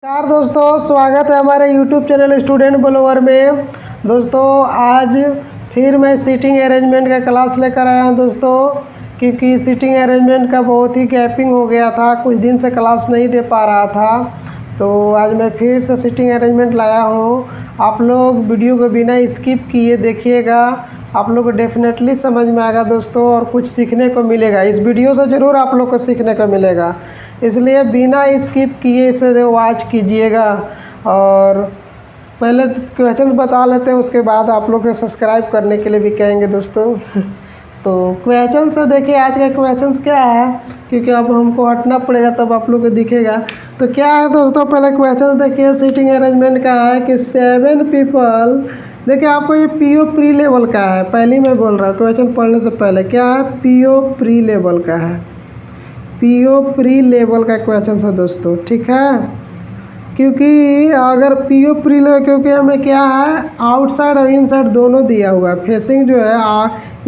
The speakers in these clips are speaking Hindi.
नमस्कार दोस्तों, स्वागत है हमारे YouTube चैनल स्टूडेंट ब्लॉगर में। दोस्तों आज फिर मैं सीटिंग अरेंजमेंट का क्लास लेकर आया हूं दोस्तों, क्योंकि सीटिंग अरेंजमेंट का बहुत ही गैपिंग हो गया था, कुछ दिन से क्लास नहीं दे पा रहा था। तो आज मैं फिर से सीटिंग अरेंजमेंट लाया हूं। आप लोग वीडियो को बिना स्किप किए देखिएगा, आप लोग को डेफिनेटली समझ में आएगा दोस्तों, और कुछ सीखने को मिलेगा। इस वीडियो से ज़रूर आप लोग को सीखने को मिलेगा, इसलिए बिना स्किप किए इसे वॉच कीजिएगा। और पहले क्वेश्चन बता लेते हैं, उसके बाद आप लोग से सब्सक्राइब करने के लिए भी कहेंगे दोस्तों। तो क्वेश्चन से देखिए, आज का क्वेश्चन क्या है, क्योंकि अब हमको हटना पड़ेगा तब आप लोग को दिखेगा। तो क्या है दोस्तों, पहले क्वेश्चन देखिए, सीटिंग अरेंजमेंट का है कि 7 पीपल। देखिए आपको ये पीओ प्री लेवल का है, पहले मैं बोल रहा हूँ क्वेश्चन पढ़ने से पहले, क्या है पीओ प्री लेवल का है, पीओ प्री लेवल का क्वेश्चन है दोस्तों, ठीक है। क्योंकि अगर पीओ प्री लेवल, क्योंकि हमें क्या है आउटसाइड और इनसाइड दोनों दिया हुआ है, फेसिंग जो है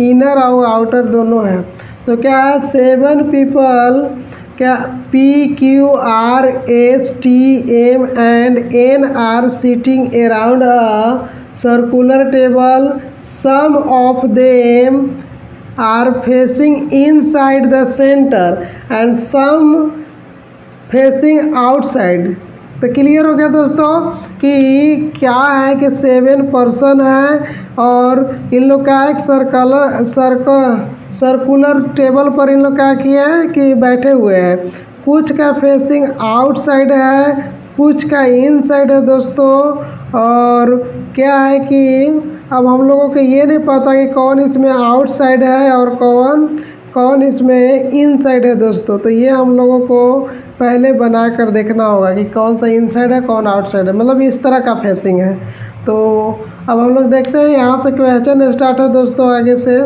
इनर और आउटर दोनों है। तो क्या है 7 पीपल, क्या PQRSTM and N are sitting around a circular table, some of them are facing inside the center and some facing outside। तो क्लियर हो गया दोस्तों कि क्या है कि 7 पर्सन है और इन लोग का एक सर्कुलर टेबल पर इन लोग क्या किया है कि बैठे हुए हैं। कुछ का फेसिंग आउटसाइड है, कुछ का इनसाइड है दोस्तों। और क्या है कि अब हम लोगों को ये नहीं पता कि कौन इसमें आउटसाइड है और कौन इसमें इनसाइड है दोस्तों। तो ये हम लोगों को पहले बना कर देखना होगा कि कौन सा इनसाइड है कौन आउटसाइड है, मतलब इस तरह का फेसिंग है। तो अब हम लोग देखते हैं, यहाँ से क्वेश्चन स्टार्ट है दोस्तों। आगे से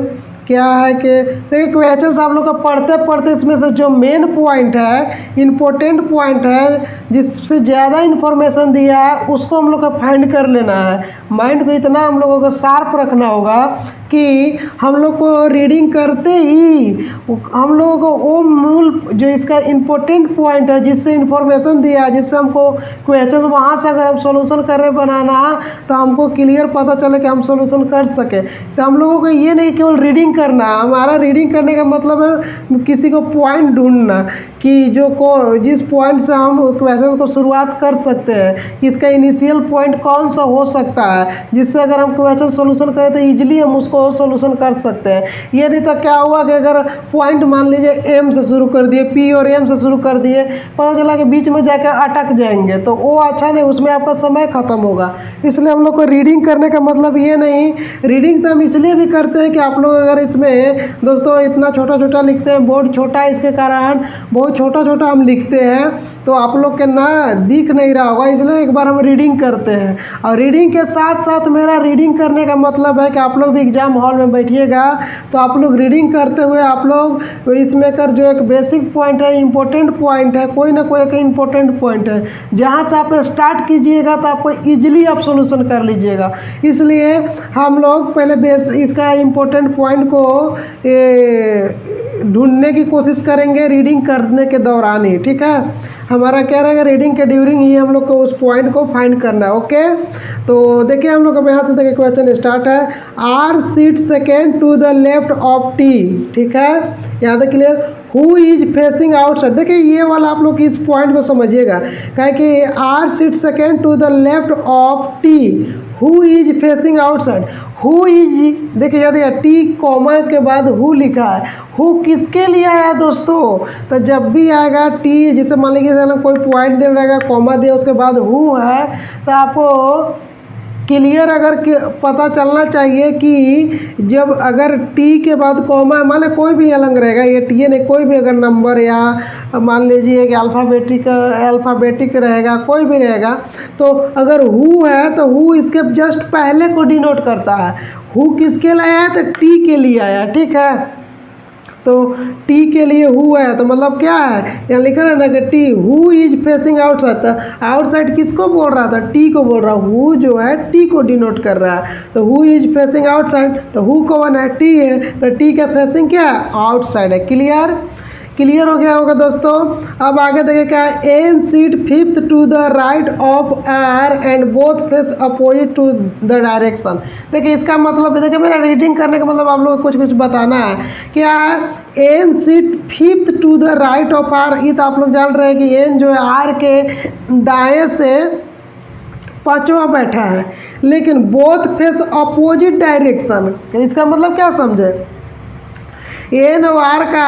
क्या है कि देखिए क्वेश्चन आप लोग का पढ़ते पढ़ते इसमें से जो मेन पॉइंट है, इम्पोर्टेंट पॉइंट है, जिससे ज़्यादा इन्फॉर्मेशन दिया है उसको हम लोग को फाइंड कर लेना है। माइंड को इतना हम लोगों को शार्प रखना होगा कि हम लोग को रीडिंग करते ही हम लोगों को वो मूल जो इसका इम्पोर्टेंट पॉइंट है, जिससे इन्फॉर्मेशन दिया है, जिससे हमको क्वेश्चन वहाँ से अगर हम सॉल्यूशन कर रहे बनाना तो हमको क्लियर पता चले कि हम सॉल्यूशन कर सके। तो हम लोगों को ये नहीं केवल रीडिंग करना, हमारा रीडिंग करने का मतलब है किसी को पॉइंट ढूंढना कि जिस पॉइंट से हम क्वेश्चन को शुरुआत कर सकते हैं, इसका इनिशियल पॉइंट कौन सा हो सकता है, जिससे अगर हम क्वेश्चन सॉल्यूशन करें तो ईजिली हम उसको सॉल्यूशन कर सकते हैं। ये नहीं तो क्या हुआ कि अगर पॉइंट मान लीजिए एम से शुरू कर दिए, पी और एम से शुरू कर दिए, पता चला कि बीच में जाकर अटक जाएंगे, तो वो अच्छा नहीं, उसमें आपका समय खत्म होगा। इसलिए हम लोग को रीडिंग करने का मतलब ये नहीं, रीडिंग तो हम इसलिए भी करते हैं कि आप लोग अगर इसमें दोस्तों इतना छोटा छोटा लिखते हैं, बोर्ड छोटा है इसके कारण बहुत छोटा छोटा हम लिखते हैं, तो आप लोग के ना दिख नहीं रहा होगा, इसलिए एक बार हम रीडिंग करते हैं। और रीडिंग के साथ साथ मेरा रीडिंग करने का मतलब है कि आप लोग भी एग्जाम हॉल में बैठिएगा तो आप लोग रीडिंग करते हुए आप लोग इसमें कर जो एक बेसिक पॉइंट है, इंपॉर्टेंट पॉइंट है, कोई ना कोई एक इंपॉर्टेंट पॉइंट है, जहाँ से आप स्टार्ट कीजिएगा तो आपको ईजिली आप सोल्यूशन कर लीजिएगा। इसलिए हम लोग पहले इसका इम्पोर्टेंट पॉइंट को ढूंढने की कोशिश करेंगे रीडिंग करने के दौरान ही, ठीक है। हमारा क्या रहेगा, रीडिंग के ड्यूरिंग ही हम लोग को उस पॉइंट को फाइंड करना है, ओके। तो देखिए हम लोग अब यहाँ से देखिए क्वेश्चन स्टार्ट है, R seat second to the left of T, ठीक है, यहाँ तक clear. Who is facing outside, देखिए ये वाला आप लोग इस पॉइंट को समझिएगा, क्या कि R seat second to the left of T, who is facing outside. Who is, देखिए यदि टी कॉमा के बाद हु लिखा है, हु किसके लिए आया दोस्तों, तो जब भी आएगा टी, जैसे मान लीजिए कोई पॉइंट दे रहेगा, कॉमा दिया उसके बाद हु है, तो आपको क्लियर अगर पता चलना चाहिए कि जब अगर टी के बाद कॉमा, मान लीजिए कोई भी अलग रहेगा, ये टी नहीं, कोई भी अगर नंबर या मान लीजिए कि अल्फ़ाबेटिक रहेगा, कोई भी रहेगा, तो अगर हु है तो हु इसके जस्ट पहले को डिनोट करता है। हु किसके लिए आया है, तो टी के लिए आया, ठीक है। तो टी के लिए हु है, तो मतलब क्या है, यहाँ लिखा है ना कि T who is facing outside. Outside किसको बोल रहा था, टी को बोल रहा, हु जो है टी को डिनोट कर रहा है। तो हु इज फेसिंग आउटसाइड, तो हु कौन है, टी है, तो टी का फेसिंग क्या है, आउटसाइड है, क्लियर। क्लियर हो गया होगा दोस्तों। अब आगे देखिए क्या है, N seat fifth to the right of R and both face opposite to the direction. देखिए इसका मतलब, देखिए मेरा रीडिंग करने का मतलब आप लोगों को कुछ कुछ बताना है। क्या है, N seat fifth to the right of R. ये तो आप लोग जान रहे हैं कि एन जो है आर के दाएं से पांचवा बैठा है, लेकिन बोथ फेस अपोजिट डायरेक्शन। इसका मतलब क्या समझे, एन और आर का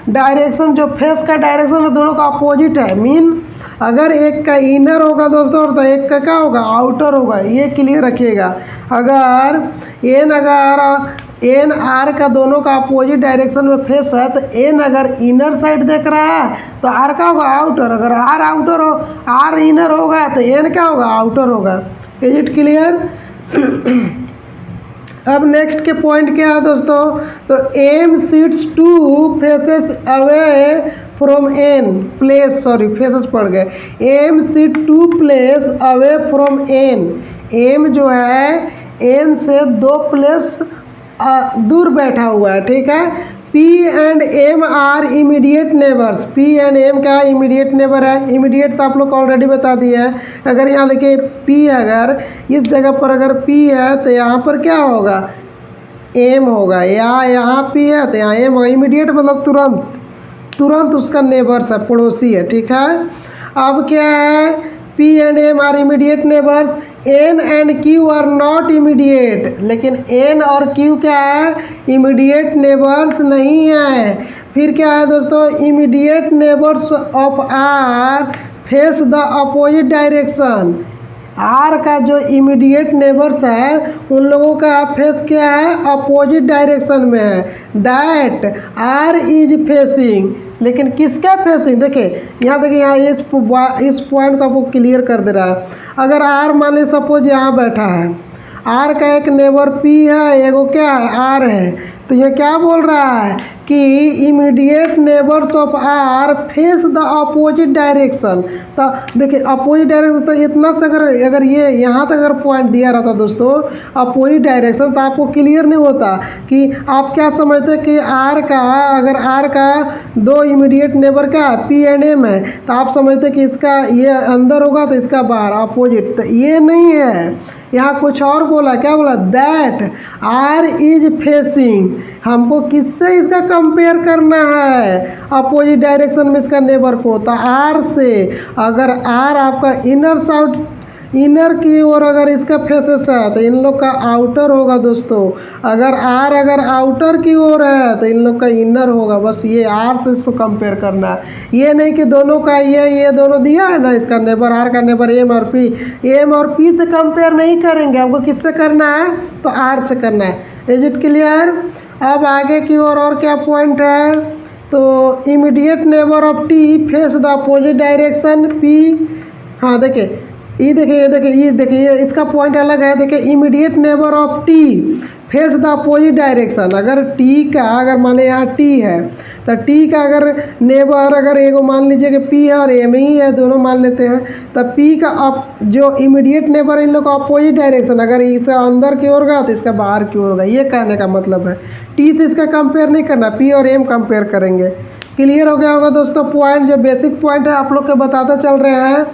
डायरेक्शन, जो फेस का डायरेक्शन है दोनों का अपोजिट है। मीन अगर एक का इनर होगा दोस्तों तो एक का क्या होगा, आउटर होगा। ये क्लियर रखिएगा। अगर एन आर का दोनों का अपोजिट डायरेक्शन में फेस है तो एन अगर इनर साइड देख रहा है तो आर का होगा आउटर। अगर आर इनर होगा तो एन क्या होगा, आउटर होगा। Is it clear. अब नेक्स्ट के पॉइंट क्या है दोस्तों, तो M sits two faces away from N place, sorry faces पड़ गए। M sit two place away from N. M जो है एन से 2 प्लेस दूर बैठा हुआ है, ठीक है। P and M are immediate neighbours. P and M क्या इमीडिएट नेबर है। इमीडिएट तो आप लोग ऑलरेडी बता दिया है। अगर यहाँ देखिए P, अगर इस जगह पर अगर P है तो यहाँ पर क्या होगा, M होगा, या यहाँ P है तो यहाँ M होगा। इमीडिएट मतलब तुरंत उसका नेबर्स है, पड़ोसी है, ठीक है। अब क्या है, P and M are immediate neighbours. N and Q are not immediate, लेकिन N और Q क्या है, इमीडिएट नेबर्स नहीं है। फिर क्या है दोस्तों, immediate neighbours of R face the opposite direction. R का जो इमीडिएट नेबर्स है उन लोगों का फेस क्या है, अपोजिट डायरेक्शन में है। दैट आर इज फेसिंग, लेकिन किसका फेसिंग, देखिए यहाँ देखिए, यहाँ इस पॉइंट को आपको क्लियर कर दे रहा है। अगर आर मान लीजिए सपोज यहाँ बैठा है, आर का एक नेबर P है, एगो क्या है, आर है, तो ये क्या बोल रहा है कि immediate neighbours of R face the opposite direction. तो देखिए अपोजिट डायरेक्शन, तो इतना से अगर ये यहाँ तक अगर पॉइंट दिया रहता दोस्तों अपोजिट डायरेक्शन, तो आपको क्लियर नहीं होता कि आप क्या समझते कि आर का, अगर आर का 2 इमीडिएट नेबर का P एंड M है तो आप समझते कि इसका ये अंदर होगा तो इसका बाहर, अपोजिट। तो ये नहीं है, यहाँ कुछ और बोला। क्या बोला, दैट आर इज फेसिंग। हमको किससे इसका कंपेयर करना है, अपोजिट डायरेक्शन में इसका नेबर को, तो आर से। अगर आर आपका इनर की ओर अगर इसका फेसेस है तो इन लोग का आउटर होगा दोस्तों। अगर आउटर की ओर है तो इन लोग का इनर होगा। बस ये आर से इसको कंपेयर करना है, ये नहीं कि दोनों का ये दोनों दिया है ना, इसका नेबर, आर का नेबर एम और पी से कंपेयर नहीं करेंगे। हमको किससे करना है, तो आर से करना है। Is it clear. अब आगे की ओर और क्या पॉइंट है, तो immediate neighbour of T face the opposite direction P. हाँ देखिए, ये देखिए इसका पॉइंट अलग है। देखिए immediate neighbour of T face the opposite direction. अगर टी का, अगर मान लीजिए यहाँ टी है तो टी का अगर नेबर, अगर एगो मान लीजिए कि पी है और एम ही है, दोनों मान लेते हैं, तब पी का जो इमीडिएट नेबर इन लोग का अपोजिट डायरेक्शन, अगर इसका अंदर की ओर होगा तो इसका बाहर की ओर होगा। ये कहने का मतलब है, टी से इसका कंपेयर नहीं करना, पी और एम कंपेयर करेंगे। क्लियर हो गया होगा दोस्तों पॉइंट, जो बेसिक पॉइंट है आप लोग के बताते चल रहे हैं।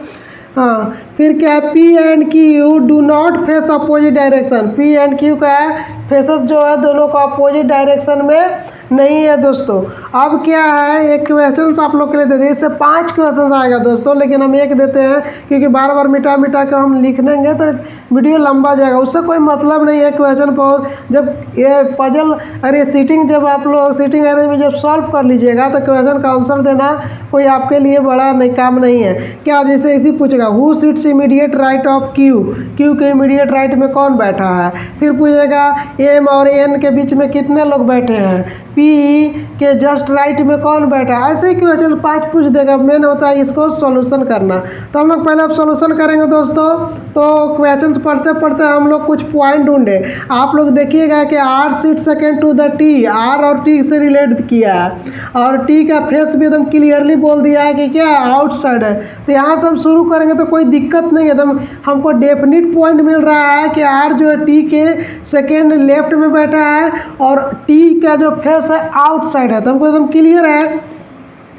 हाँ, फिर क्या है, P and Q do not face opposite direction. P and Q का फेसेस जो है दोनों का अपोजिट डायरेक्शन में नहीं है दोस्तों। अब क्या है, एक क्वेश्चन आप लोग के लिए दे दिए, इससे 5 क्वेश्चन आएगा दोस्तों, लेकिन हम एक देते हैं क्योंकि बार बार मिटा के हम लिख देंगे तो वीडियो लंबा जाएगा, उससे कोई मतलब नहीं है। क्वेश्चन पर जब ये पजल, अरे सीटिंग, जब आप लोग सीटिंग अरेंज में जब सॉल्व कर लीजिएगा तो क्वेश्चन का आंसर देना कोई आपके लिए बड़ा काम नहीं है। क्या, जैसे इसी पूछेगा who seats immediate right of Q के इमीडिएट राइट में कौन बैठा है। फिर पूछेगा एम और एन के बीच में कितने लोग बैठे हैं, पी के जस्ट राइट में कौन बैठा है। ऐसे ही क्वेश्चन 5 पूछ देगा। मेन होता है इसको सॉल्यूशन करना। तो हम लोग पहले अब सॉल्यूशन करेंगे दोस्तों। तो क्वेश्चन पढ़ते पढ़ते हम लोग कुछ पॉइंट ढूंढे। आप लोग देखिएगा कि R seat second to the T, R और टी से रिलेट किया है और टी का फेस भी एकदम क्लियरली बोल दिया है कि क्या आउटसाइड है। तो यहाँ से हम शुरू करेंगे तो कोई दिक्कत नहीं है, एकदम हमको डेफिनिट पॉइंट मिल रहा है कि आर जो है टी के सेकेंड लेफ्ट में बैठा है और टी का जो फेस है आउटसाइड है। तो हमको एकदम क्लियर है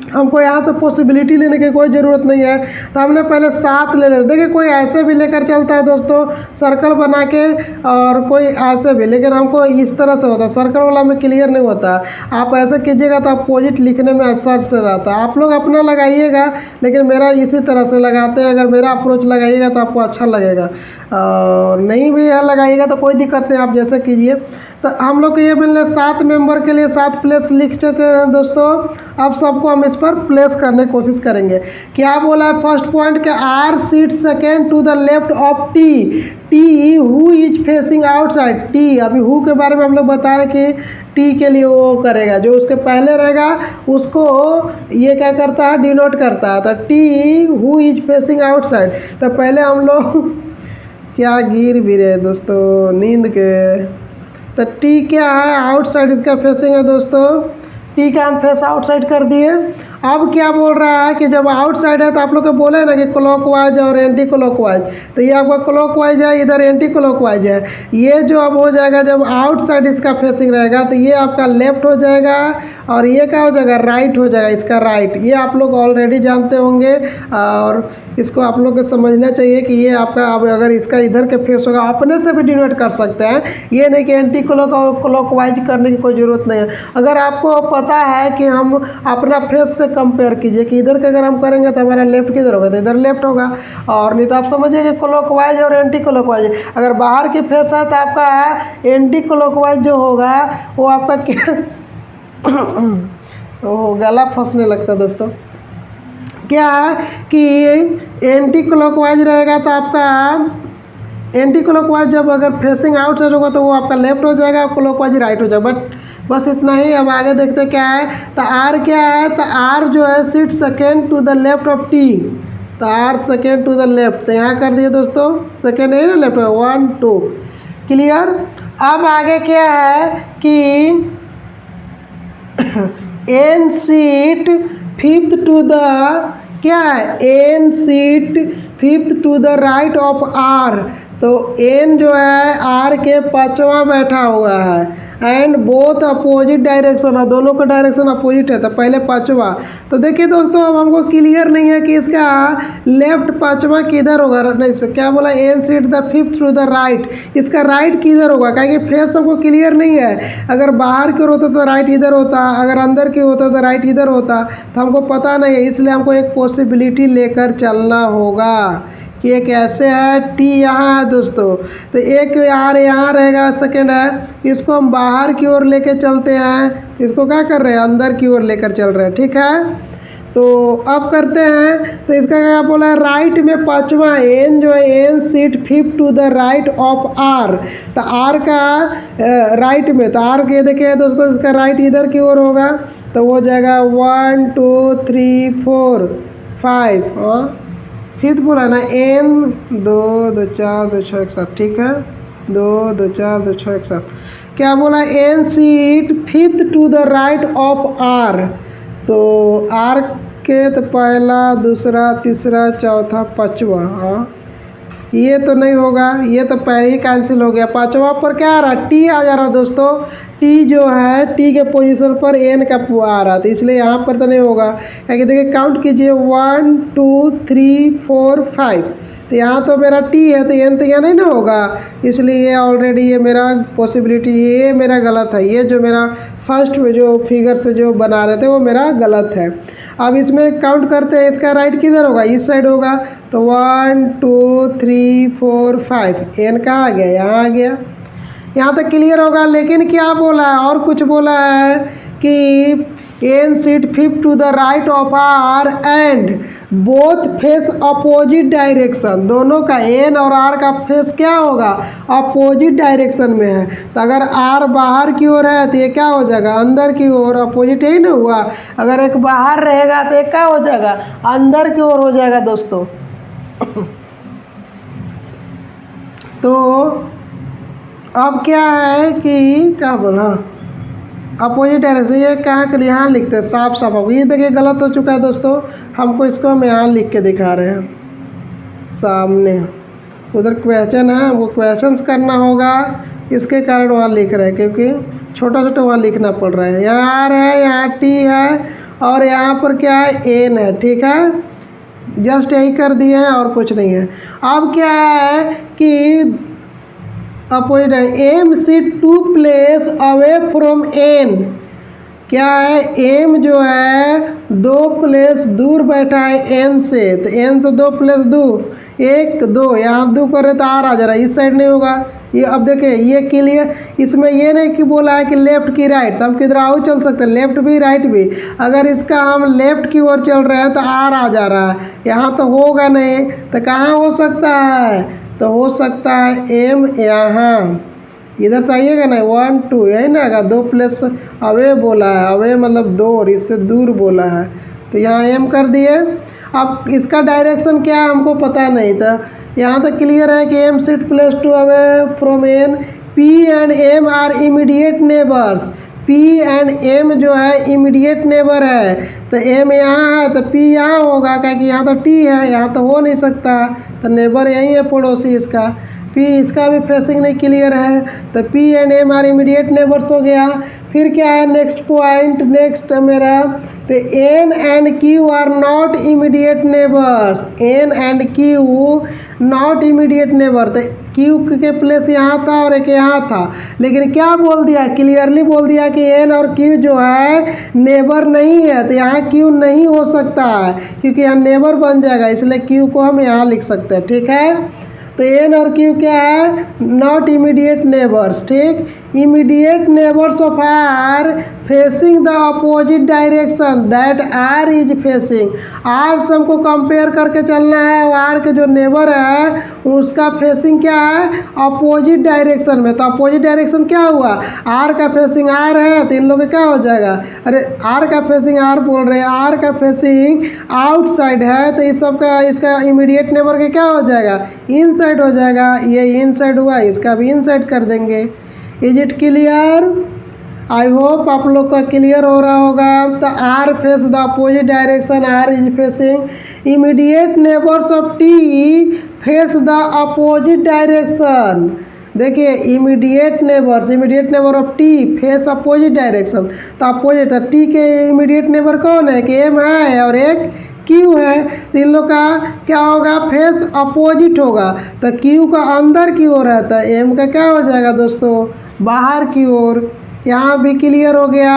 हमको यहाँ से पॉसिबिलिटी लेने की कोई ज़रूरत नहीं है, तो हमने पहले 7 ले लेते। देखिए कोई ऐसे भी लेकर चलता है दोस्तों सर्कल बना के, और कोई ऐसे भी, लेकिन हमको इस तरह से होता है, सर्कल वाला में क्लियर नहीं होता। आप ऐसे कीजिएगा तो अपोजिट लिखने में असर से रहता है। आप लोग अपना लगाइएगा, लेकिन मेरा इसी तरह से लगाते हैं। अगर मेरा अप्रोच लगाइएगा तो आपको अच्छा लगेगा, और नहीं भी है लगाइएगा तो कोई दिक्कत नहीं, आप जैसे कीजिए। तो हम लोग ये मिलने 7 मेंबर के लिए 7 प्लेस लिख चुके हैं दोस्तों। अब सबको हम इस पर प्लेस करने की कोशिश करेंगे। क्या बोला है फर्स्ट पॉइंट के R seat second to the left of T, T who is facing outside. T, अभी हु के बारे में हम लोग बताया कि टी के लिए वो करेगा, जो उसके पहले रहेगा उसको ये क्या करता है, डिनोट करता है। तो T who is facing outside, तो पहले हम लोग क्या गिर भी रहे दोस्तों नींद के। तो टी क्या है, आउटसाइड इसका फेसिंग है दोस्तों। टी का हम फेस आउटसाइड कर दिए। अब क्या बोल रहा है कि जब आउटसाइड है तो आप लोग को बोले ना कि क्लॉकवाइज और एंटी क्लॉकवाइज, तो ये आपका क्लॉकवाइज है, इधर एंटी क्लॉकवाइज है। ये जो अब हो जाएगा जब आउटसाइड इसका फेसिंग रहेगा, तो ये आपका लेफ्ट हो जाएगा, और ये क्या हो जाएगा, राइट हो जाएगा, इसका राइट। ये आप लोग ऑलरेडी जानते होंगे, और इसको आप लोग को समझना चाहिए कि ये आपका, अब अगर इसका इधर के फेस होगा अपने से भी डिनोट कर सकते हैं, ये नहीं कि एंटी क्लॉकवाइज करने की कोई ज़रूरत नहीं है। अगर आपको पता है कि हम अपना फेस से कंपेयर कीजिए कि इधर के अगर हम करेंगे तो हमारा लेफ्ट किधर होगा, तो इधर लेफ्ट होगा, और नहीं तो आप समझिए कि क्लॉकवाइज और एंटी क्लॉकवाइज। अगर बाहर की फेस है तो आपका एंटी क्लॉकवाइज जो होगा वो आपका क्या ओह गला फंसने लगता है दोस्तों। क्या है कि एंटी क्लॉकवाइज रहेगा तो आपका एंटी क्लॉकवाइज जब अगर फेसिंग आउट साइड होगा तो वो आपका लेफ्ट हो जाएगा, और क्लॉकवाइज राइट हो जाएगा। बट बस इतना ही। अब आगे देखते क्या है। तो आर क्या है, तो आर जो है seat second to the left of T, तो R second to the left, तो यहाँ कर दिए दोस्तों, सेकेंड है ना लेफ्ट में, 1 2 क्लियर। अब आगे क्या है कि N seat fifth to the, क्या है, N seat fifth to the right of R, तो एन जो है आर के 5वां बैठा हुआ है, एंड बोथ अपोजिट डायरेक्शन है, दोनों का डायरेक्शन अपोजिट है, तो पहले 5वां। तो देखिए दोस्तों अब हमको क्लियर नहीं है कि इसका लेफ्ट 5वां किधर होगा, नहीं सर क्या बोला, N sit the fifth to the right, इसका राइट किधर होगा, क्योंकि फेस हमको क्लियर नहीं है। अगर बाहर की ओर होता तो राइट इधर होता, अगर अंदर की होता तो राइट इधर होता, तो हमको पता नहीं है, इसलिए हमको एक पॉसिबिलिटी लेकर चलना होगा कि एक ऐसे है, टी यहाँ है दोस्तों, तो एक यार यहाँ रहेगा, सेकेंड है, इसको हम बाहर की ओर लेके चलते हैं, इसको क्या कर रहे हैं, अंदर की ओर लेकर चल रहे हैं, ठीक है। तो अब करते हैं, तो इसका क्या बोला है, राइट में 5वां एन जो है, N seat fifth to the right of R, तो आर का राइट में, तो आर के देखिए दोस्तों इसका राइट इधर की ओर होगा, तो हो जाएगा 1 2 3 4 5, हाँ फिफ्थ बोला ना, एन 2 2 4 2 6 1 7, ठीक है, 2 2 4 2 6 1 7। क्या बोला, N seat fifth to the right of R, तो आर के तो पहला दूसरा तीसरा चौथा 5वां, हाँ ये तो नहीं होगा, ये तो पहले ही कैंसिल हो गया। 5वां पर क्या आ रहा, टी आ जा रहा दोस्तों, टी जो है टी के पोजीशन पर एन का आ रहा, तो इसलिए यहाँ पर तो नहीं होगा। क्योंकि देखिए काउंट कीजिए 1 2 3 4 5, तो यहाँ तो मेरा टी है, तो एन तो यहाँ नहीं ना होगा, इसलिए ये ऑलरेडी ये मेरा पॉसिबिलिटी, ये मेरा गलत है। ये जो मेरा फर्स्ट में जो फिगर से जो बना रहे थे वो मेरा गलत है। अब इसमें काउंट करते हैं, इसका राइट किधर होगा, इस साइड होगा, तो 1 2 3 4 5, एन कहाँ आ गया, यहाँ आ गया, यहाँ तक क्लियर होगा। लेकिन क्या बोला है, और कुछ बोला है कि N seat fifth to the right of R and both face opposite direction, दोनों का एन और आर का फेस क्या होगा, अपोजिट डायरेक्शन में है। तो अगर आर बाहर की ओर है तो ये क्या हो जाएगा, अंदर की ओर, अपोजिट यही ना हुआ। अगर एक बाहर रहेगा तो एक क्या हो जाएगा, अंदर की ओर हो जाएगा दोस्तों। तो अब क्या है कि क्या बोला, अपोजिट डायरेक्शन, ये कहाँ के लिए यहाँ लिखते हैं, साफ साफ होगा। ये देखिए गलत हो चुका है दोस्तों, हमको इसको हम यहाँ लिख के दिखा रहे हैं सामने, उधर क्वेश्चन है, हमको क्वेश्चंस करना होगा, इसके कारण वहाँ लिख रहे हैं, क्योंकि छोटा छोटा वहाँ लिखना पड़ रहा है। यहाँ आर है, यहाँ टी है, और यहाँ पर क्या है एन है, ठीक है। जस्ट यही कर दिए हैं और कुछ नहीं है। अब क्या है कि opposite M sit 2 place away from N, क्या है एम जो है 2 प्लेस दूर बैठा है एन से, तो एन से 2 प्लेस दूर 1 2, यहाँ 2 करे तो आर आ जा रहा है, इस साइड नहीं होगा ये। अब देखिए ये क्लियर, इसमें ये नहीं कि बोला है कि लेफ्ट की राइट, तब किधर आओ चल सकते हैं, लेफ्ट भी राइट भी। अगर इसका हम लेफ्ट की ओर चल रहे हैं तो आर आ जा रहा है, यहाँ तो होगा नहीं, तो कहाँ हो सकता है, तो हो सकता है एम यहाँ इधर से आइएगा ना 1 2, यही ना आएगा। 2 प्लेस अवे बोला है, अवे मतलब दूर, इससे दूर बोला है, तो यहाँ एम कर दिए। अब इसका डायरेक्शन क्या है हमको पता नहीं था, यहाँ तक क्लियर है कि M sit place 2 away from N, P and M are immediate neighbours. P and M जो है इमीडिएट नेबर है, तो एम यहाँ है तो पी यहाँ होगा, क्या कि यहाँ तो टी है, यहाँ तो हो नहीं सकता, तो नेबर यही है पड़ोसी इसका। पी इसका भी फेसिंग नहीं क्लियर है, तो P and M are immediate neighbours हो गया। फिर क्या है नेक्स्ट पॉइंट, नेक्स्ट मेरा, तो N and Q are not immediate neighbours. N and Q not immediate neighbour, तो क्यू के प्लेस यहाँ था और एक यहाँ था, लेकिन क्या बोल दिया, क्लियरली बोल दिया कि एन और क्यू जो है नेबर नहीं है, तो यहाँ क्यू नहीं हो सकता है क्योंकि यहाँ नेबर बन जाएगा, इसलिए क्यू को हम यहाँ लिख सकते हैं, ठीक है। तो एन और क्यू क्या है, नॉट इमीडिएट नेबर्स, ठीक। Immediate neighbours of R facing the opposite direction that R is facing. R से हमको कंपेयर करके चलना है, और आर के जो नेबर है उसका फेसिंग क्या है, अपोजिट डायरेक्शन में। तो अपोजिट डायरेक्शन क्या हुआ, आर का फेसिंग आर है, तो इन लोग का क्या हो जाएगा, अरे आर का फेसिंग आर बोल रहे हैं, आर का फेसिंग आउटसाइड है, तो इस सब का इसका इमीडिएट नेबर के क्या हो जाएगा, इनसाइड हो जाएगा। ये इनसाइड हुआ, इसका भी इनसाइड कर देंगे। Is it clear? I hope आप लोग का क्लियर हो रहा होगा। तो R face the opposite direction, R is facing immediate neighbours of T face the opposite direction. देखिए immediate neighbour of T face opposite direction, तो अपोजिट, तो टी के इमीडिएट नेबर कौन है, कि एम है और एक क्यू है, तो इन लोग का क्या होगा, फेस अपोजिट होगा, तो क्यू का अंदर की ओर है, तो एम का क्या हो जाएगा दोस्तों, बाहर की ओर। यहाँ भी क्लियर हो गया।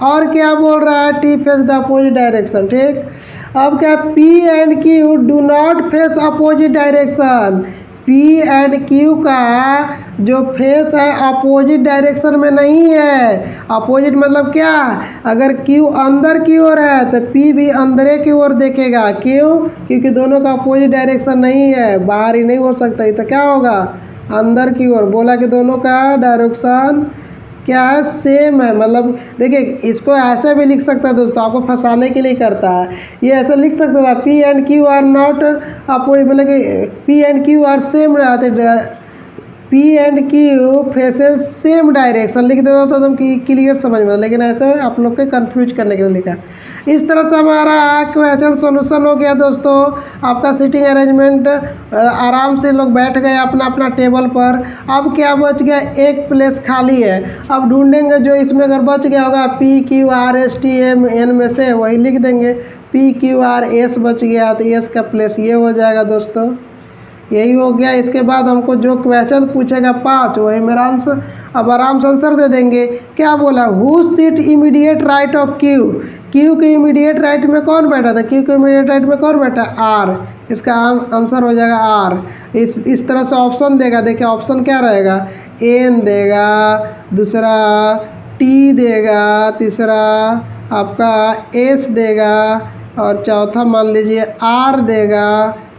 और क्या बोल रहा है, T face the opposite direction, ठीक। अब क्या, P and Q do not face opposite direction. P and Q का जो फेस है अपोजिट डायरेक्शन में नहीं है। अपोजिट मतलब क्या, अगर क्यू अंदर की ओर है तो पी भी अंदर की ओर देखेगा, क्यों, क्योंकि दोनों का अपोजिट डायरेक्शन नहीं है, बाहर ही नहीं हो सकता, तो क्या होगा, अंदर की ओर। बोला कि दोनों का डायरेक्शन क्या है, सेम है। मतलब देखिए इसको ऐसे भी लिख सकता है दोस्तों, आपको फंसाने के लिए करता है, ये ऐसा लिख सकता था, P and Q are not opposite, मतलब कि P and Q are same रहते, P and Q faces same direction लिख देता था, तो क्लियर समझ में, लेकिन ऐसे आप लोग के कंफ्यूज करने के लिए लिखा। इस तरह से हमारा क्वेश्चन सॉल्यूशन हो गया दोस्तों। आपका सीटिंग अरेंजमेंट आराम से लोग बैठ गए अपना अपना टेबल पर। अब क्या बच गया, एक प्लेस खाली है। अब ढूंढेंगे जो इसमें अगर बच गया होगा P Q R S T M N में से वही लिख देंगे। पी क्यू आर एस बच गया तो एस का प्लेस ये हो जाएगा दोस्तों, यही हो गया। इसके बाद हमको जो क्वेश्चन पूछेगा 5 वही मेरा आंसर। अब आराम से आंसर दे देंगे। क्या बोला, who seat immediate right of Q. Q के इमीडिएट राइट में कौन बैठा था, क्यू के इमीडिएट राइट में कौन बैठा, आर। इसका आंसर हो जाएगा आर। इस तरह से ऑप्शन देगा। देखिए ऑप्शन क्या रहेगा, एन देगा, दूसरा टी देगा, तीसरा आपका एस देगा, और चौथा मान लीजिए आर देगा,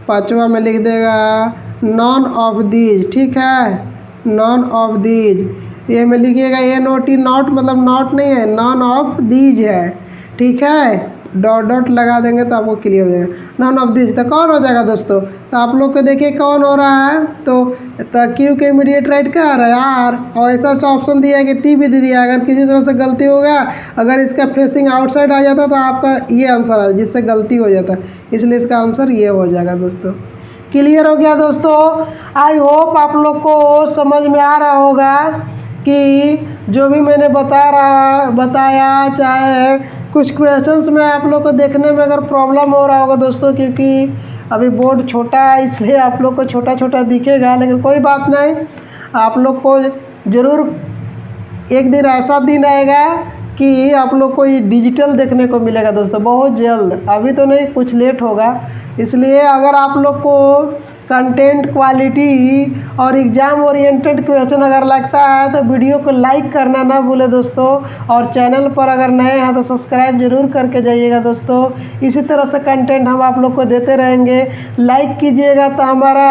पांचवा में लिख देगा नॉन ऑफ दीज। ठीक है, नॉन ऑफ दीज ये में लिखिएगा NOT, नॉट मतलब नॉट नहीं है, नॉन ऑफ दीज है। ठीक है, डॉट डॉट लगा देंगे तो आपको क्लियर हो जाएगा, नॉन ऑफ दीज। तो कौन हो जाएगा दोस्तों, तो आप लोग को देखिए कौन हो रहा है, तो क्यू के इमीडिएट राइट क्या आ रहा है, आर। और ऐसा सा ऑप्शन दिया है कि टी भी दे दिया। अगर किसी तरह से गलती होगा, अगर इसका फेसिंग आउटसाइड आ जाता तो आपका ये आंसर आ, जिससे गलती हो जाता, इसलिए इसका आंसर ये हो जाएगा दोस्तों। क्लियर हो गया दोस्तों। आई होप आप लोग को समझ में आ रहा होगा कि जो भी मैंने बताया, चाहे कुछ क्वेश्चंस में आप लोग को देखने में अगर प्रॉब्लम हो रहा होगा दोस्तों, क्योंकि अभी बोर्ड छोटा है इसलिए आप लोग को छोटा छोटा दिखेगा, लेकिन कोई बात नहीं, आप लोग को ज़रूर एक दिन ऐसा दिन आएगा कि आप लोग को ये डिजिटल देखने को मिलेगा दोस्तों, बहुत जल्द। अभी तो नहीं, कुछ लेट होगा। इसलिए अगर आप लोग को कंटेंट क्वालिटी और एग्ज़ाम ओरिएंटेड क्वेश्चन अगर लगता है तो वीडियो को लाइक करना ना भूले दोस्तों, और चैनल पर अगर नए हैं तो सब्सक्राइब जरूर करके जाइएगा दोस्तों। इसी तरह से कंटेंट हम आप लोग को देते रहेंगे। लाइक कीजिएगा तो हमारा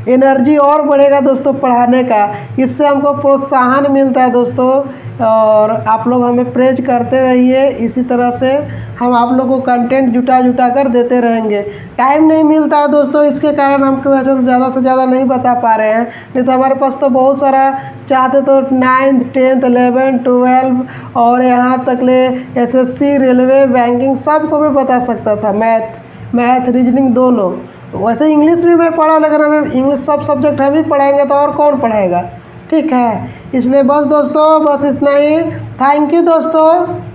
एनर्जी और बढ़ेगा दोस्तों पढ़ाने का, इससे हमको प्रोत्साहन मिलता है दोस्तों, और आप लोग हमें प्रेज करते रहिए। इसी तरह से हम आप लोगों को कंटेंट जुटा कर देते रहेंगे। टाइम नहीं मिलता है दोस्तों, इसके कारण हम क्वेश्चन ज़्यादा से ज़्यादा नहीं बता पा रहे हैं, नहीं तो हमारे पास तो बहुत सारा चाहते तो 9th 10th 11 12 और यहाँ तक ले SSC रेलवे बैंकिंग सबको मैं बता सकता था, मैथ रीजनिंग दोनों। वैसे इंग्लिश भी मैं पढ़ा, लेकिन हमें इंग्लिश सब सब्जेक्ट हम ही पढ़ाएंगे तो और कौन पढ़ाएगा, ठीक है। इसलिए बस दोस्तों, बस इतना ही। थैंक यू दोस्तों।